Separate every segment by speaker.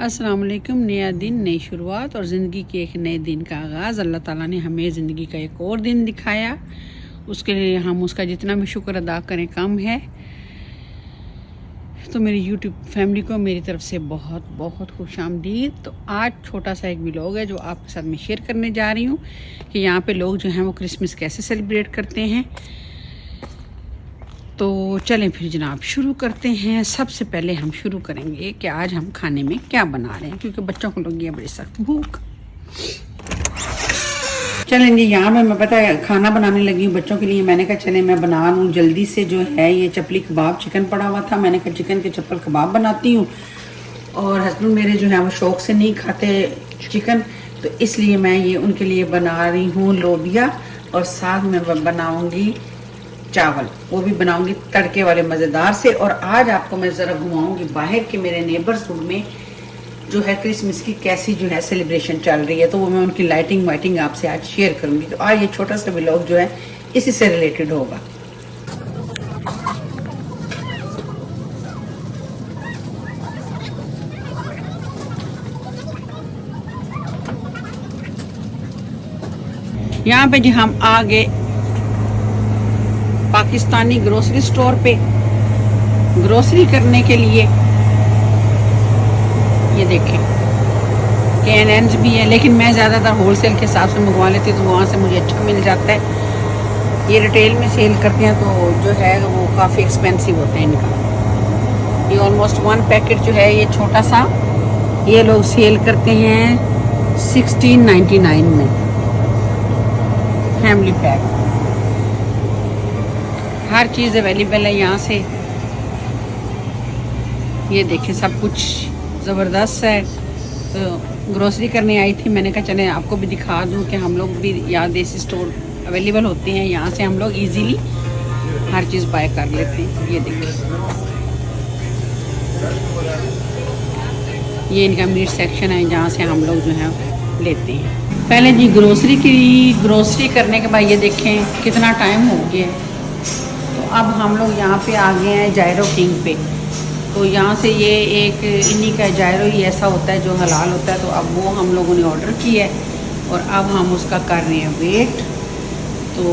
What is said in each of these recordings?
Speaker 1: अस्सलाम वालेकुम। नया दिन, नई शुरुआत और ज़िंदगी के एक नए दिन का आगाज़। अल्लाह ताला ने हमें ज़िंदगी का एक और दिन दिखाया, उसके लिए हम उसका जितना भी शुक्र अदा करें कम है। तो मेरी यूट्यूब फैमिली को मेरी तरफ से बहुत बहुत खुशामदीद। तो आज छोटा सा एक व्लॉग है जो आपके साथ मैं शेयर करने जा रही हूँ कि यहाँ पे लोग जो हैं वो क्रिसमस कैसे सेलिब्रेट करते हैं। तो चलें फिर जनाब शुरू करते हैं। सबसे पहले हम शुरू करेंगे कि आज हम खाने में क्या बना रहे हैं, क्योंकि बच्चों को लगी है बड़ी सख्त भूख। चलें जी, यहाँ मैं पता है खाना बनाने लगी हूँ बच्चों के लिए। मैंने कहा चले मैं बना लूँ जल्दी से। जो है ये चपली कबाब चिकन पड़ा हुआ था, मैंने कहा चिकन के चप्पल कबाब बनाती हूँ। और हस्बैंड मेरे जो है वो शौक से नहीं खाते चिकन, तो इसलिए मैं ये उनके लिए बना रही हूँ लोबिया। और साथ में बनाऊँगी चावल, वो भी बनाऊंगी तड़के वाले मज़ेदार से। और आज आपको मैं ज़रा घुमाऊंगी बाहर के मेरे नेबर्सहुड में जो है क्रिसमस की कैसी जो है सेलिब्रेशन चल रही है। तो वो मैं उनकी लाइटिंग वाइटिंग आपसे आज शेयर करूंगी। तो आज ये छोटा सा व्लॉग जो है इसी से रिलेटेड होगा। यहाँ पे जी हम आ गए पाकिस्तानी ग्रोसरी स्टोर पे ग्रोसरी करने के लिए। ये देखें K&N's भी है, लेकिन मैं ज़्यादातर होलसेल के हिसाब से मंगवा लेती हूँ, तो वहाँ से मुझे अच्छा मिल जाता है। ये रिटेल में सेल करते हैं तो जो है वो काफ़ी एक्सपेंसिव होते हैं इनका। ये ऑलमोस्ट 1 पैकेट जो है ये छोटा सा ये लोग सेल करते हैं 16.99 में फैमिली पैक। हर चीज़ अवेलेबल है यहाँ से। ये देखें सब कुछ ज़बरदस्त है। तो ग्रोसरी करने आई थी, मैंने कहा चले आपको भी दिखा दूँ कि हम लोग भी यहाँ देसी स्टोर अवेलेबल होते हैं, यहाँ से हम लोग इजीली हर चीज़ बाय कर लेते हैं। ये देखें ये इनका मीट सेक्शन है जहाँ से हम लोग जो है लेते हैं। पहले जी ग्रोसरी करने के बाद ये देखें कितना टाइम हो गया है। तो अब हम लोग यहाँ पे आ गए हैं जायरो किंग पे। तो यहाँ से ये एक इन्हीं का जायरो ही ऐसा होता है जो हलाल होता है। तो अब वो हम लोगों ने ऑर्डर किया है और अब हम उसका कर रहे हैं वेट। तो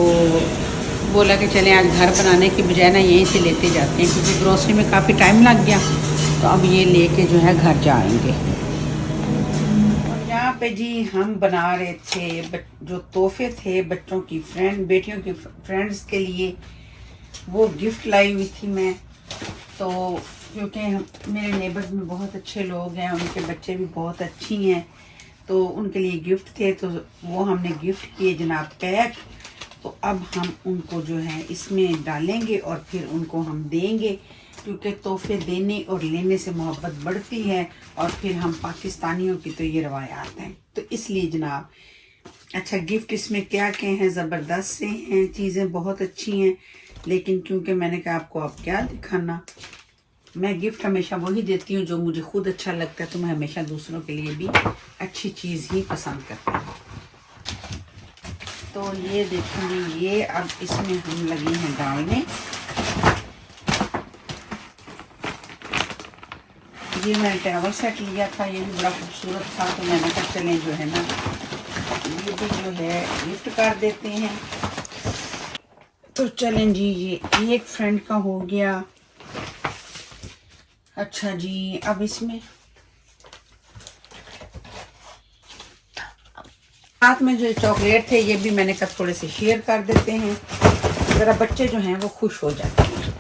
Speaker 1: बोला कि चलें आज घर बनाने की बजाय ना यहीं से लेते जाते हैं, क्योंकि ग्रोसरी में काफ़ी टाइम लग गया। तो अब ये लेके जो है घर जाएंगे। यहाँ पे जी हम बना रहे थे जो तोहफे थे बच्चों की बेटियों की फ्रेंड्स के लिए, वो गिफ्ट लाई हुई थी मैं। तो क्योंकि मेरे नेबर्स में बहुत अच्छे लोग हैं, उनके बच्चे भी बहुत अच्छी हैं, तो उनके लिए गिफ्ट थे। तो वो हमने गिफ्ट किए जनाब पैक। तो अब हम उनको जो है इसमें डालेंगे और फिर उनको हम देंगे, क्योंकि तोहफे देने और लेने से मोहब्बत बढ़ती है। और फिर हम पाकिस्तानियों की तो ये रवायात हैं, तो इसलिए जनाब अच्छा गिफ्ट इसमें क्या क्या हैं, ज़बरदस्त से हैं, चीज़ें बहुत अच्छी हैं। लेकिन क्योंकि मैंने कहा आपको अब क्या दिखाना, मैं गिफ्ट हमेशा वही देती हूँ जो मुझे खुद अच्छा लगता है। तो मैं हमेशा दूसरों के लिए भी अच्छी चीज़ ही पसंद करती हूँ। तो ये देखेंगे, ये अब इसमें हम लगे हैं डालने। ये मैंने टेबल सेट लिया था, ये भी बड़ा खूबसूरत था। तो मैंने कहा चलें जो है ना ये भी जो है गिफ्ट कर देते हैं। तो चलें जी, ये एक फ्रेंड का हो गया। अच्छा जी, अब इसमें साथ में जो चॉकलेट थे ये भी मैंने कहा थोड़े से शेयर कर देते हैं, ज़रा बच्चे जो हैं वो खुश हो जाते हैं।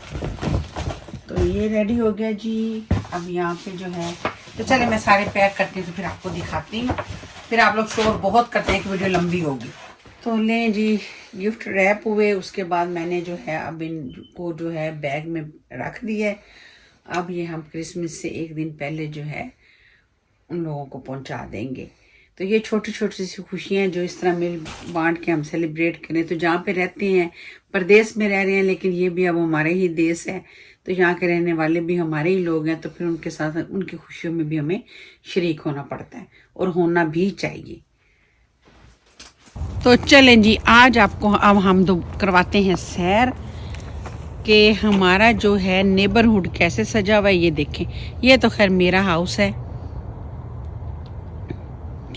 Speaker 1: तो ये रेडी हो गया जी। अब यहाँ पे जो है तो चले मैं सारे पैक करती हूँ, तो फिर आपको दिखाती हूँ। फिर आप लोग शोर बहुत करते हैं कि वीडियो लंबी होगी। तो लें जी, गिफ्ट रैप हुए, उसके बाद मैंने जो है अब इनको जो है बैग में रख दिया है। अब ये हम क्रिसमस से एक दिन पहले जो है उन लोगों को पहुंचा देंगे। तो ये छोटी छोटी सी खुशियाँ जो इस तरह मिल बांट के हम सेलिब्रेट करें। तो जहाँ पे रहते हैं परदेश में रह रहे हैं, लेकिन ये भी अब हमारे ही देश है, तो यहाँ के रहने वाले भी हमारे ही लोग हैं। तो फिर उनके साथ उनकी खुशियों में भी हमें शरीक होना पड़ता है और होना भी चाहिए। तो चलें जी, आज आपको अब हम दो करवाते हैं सैर कि हमारा जो है नेबरहुड कैसे सजा हुआ है। ये देखें, ये तो खैर मेरा हाउस है,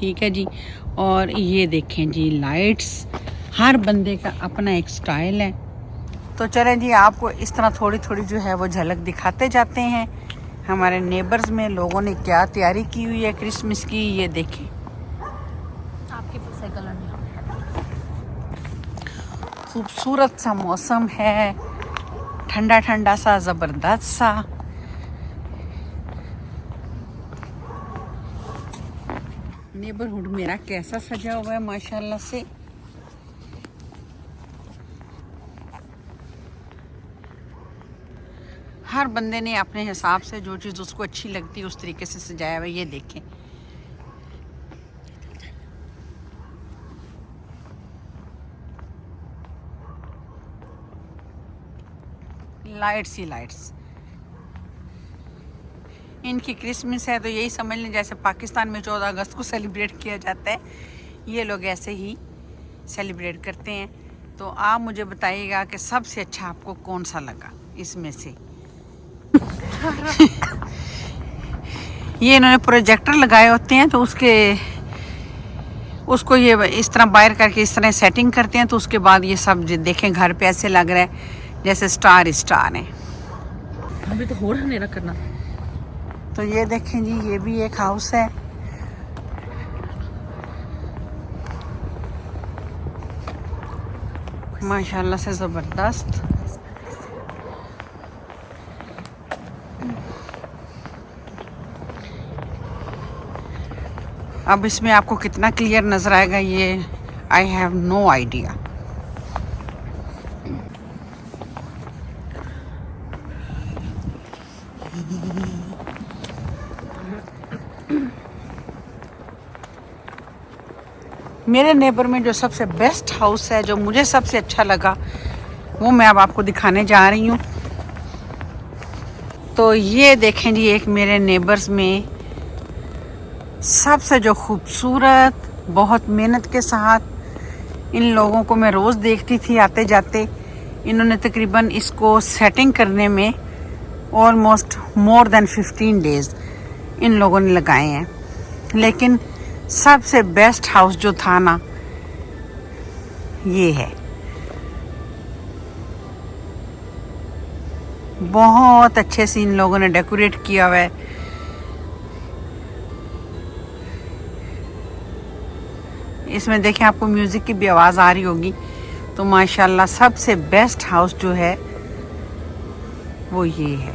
Speaker 1: ठीक है जी। और ये देखें जी लाइट्स, हर बंदे का अपना एक स्टाइल है। तो चलें जी, आपको इस तरह थोड़ी थोड़ी जो है वो झलक दिखाते जाते हैं हमारे नेबर्स में लोगों ने क्या तैयारी की हुई है क्रिसमस की। ये देखें,
Speaker 2: आपके पास है कलर में,
Speaker 1: खूबसूरत सा मौसम है, ठंडा ठंडा सा, ज़बरदस्त सा। नेबरहुड मेरा कैसा सजा हुआ है माशाल्लाह से। हर बंदे ने अपने हिसाब से जो चीज़ उसको अच्छी लगती है उस तरीके से सजाया हुआ है। ये देखें, लाइट्स ही लाइट्स। इनकी क्रिसमस है तो यही समझ लें जैसे पाकिस्तान में 14 अगस्त को सेलिब्रेट किया जाता है, ये लोग ऐसे ही सेलिब्रेट करते हैं। तो आप मुझे बताइएगा कि सबसे अच्छा आपको कौन सा लगा इसमें से। ये इन्होंने प्रोजेक्टर लगाए होते हैं तो उसको ये इस तरह बाहर करके इस तरह सेटिंग करते हैं, तो उसके बाद ये सब देखें घर पे ऐसे लग रहा है जैसे स्टार स्टार है।
Speaker 2: अभी तो हो रहा करना।
Speaker 1: तो ये देखें जी, ये भी एक हाउस है। माशाल्लाह से ज़बरदस्त। अब इसमें आपको कितना क्लियर नज़र आएगा ये आई हैव नो आइडिया। मेरे नेबर में जो सबसे बेस्ट हाउस है, जो मुझे सबसे अच्छा लगा, वो मैं अब आपको दिखाने जा रही हूँ। तो ये देखें जी, एक मेरे नेबर्स में सबसे जो खूबसूरत, बहुत मेहनत के साथ इन लोगों को मैं रोज़ देखती थी आते जाते। इन्होंने तकरीबन इसको सेटिंग करने में ऑलमोस्ट मोर देन 15 डेज़ इन लोगों ने लगाए हैं। लेकिन सबसे बेस्ट हाउस जो था ना, ये है। बहुत अच्छे से इन लोगों ने डेकोरेट किया हुआ है। इसमें देखें, आपको म्यूज़िक की भी आवाज़ आ रही होगी। तो माशाल्लाह सबसे बेस्ट हाउस जो है वो ये है।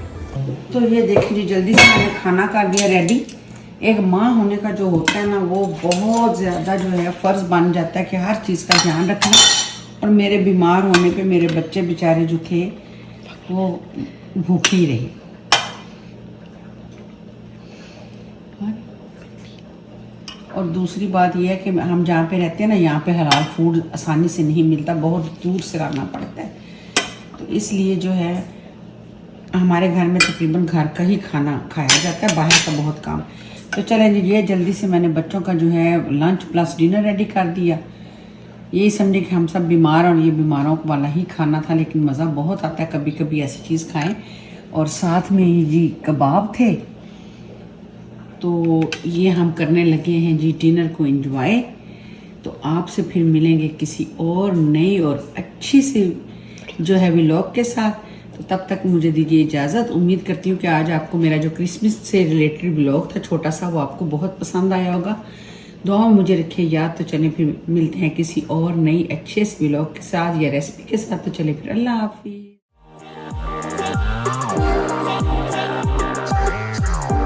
Speaker 1: तो ये देखिए जी, जल्दी से मैंने खाना कर दिया रेडी। एक माँ होने का जो होता है ना, वो बहुत ज़्यादा जो है फ़र्ज़ बन जाता है कि हर चीज़ का ध्यान रखें। और मेरे बीमार होने पे मेरे बच्चे बेचारे जो थे वो भूखे ही रहे। और दूसरी बात यह है कि हम जहाँ पे रहते हैं ना, यहाँ पे हलाल फूड आसानी से नहीं मिलता, बहुत दूर से लाना पड़ता है। तो इसलिए जो है हमारे घर में तकरीबन घर का ही खाना खाया जाता है, बाहर का बहुत कम। तो चलें जी, ये जल्दी से मैंने बच्चों का जो है लंच प्लस डिनर रेडी कर दिया। यही समझे कि हम सब बीमार और ये बीमारों वाला ही खाना था, लेकिन मज़ा बहुत आता है कभी कभी ऐसी चीज़ खाएं। और साथ में ही जी कबाब थे। तो ये हम करने लगे हैं जी डिनर को एंजॉय। तो आपसे फिर मिलेंगे किसी और नई और अच्छी सी जो है व्लॉग के साथ। तो तब तक मुझे दीजिए इजाज़त। उम्मीद करती हूँ कि आज आपको मेरा जो क्रिसमस से रिलेटेड व्लॉग था छोटा सा, वो आपको बहुत पसंद आया होगा। दुआ में मुझे रखिए याद। तो चलें फिर मिलते हैं किसी और नई अच्छे से व्लॉग के साथ या रेसिपी के साथ। तो चलें फिर, अल्लाह हाफिज़।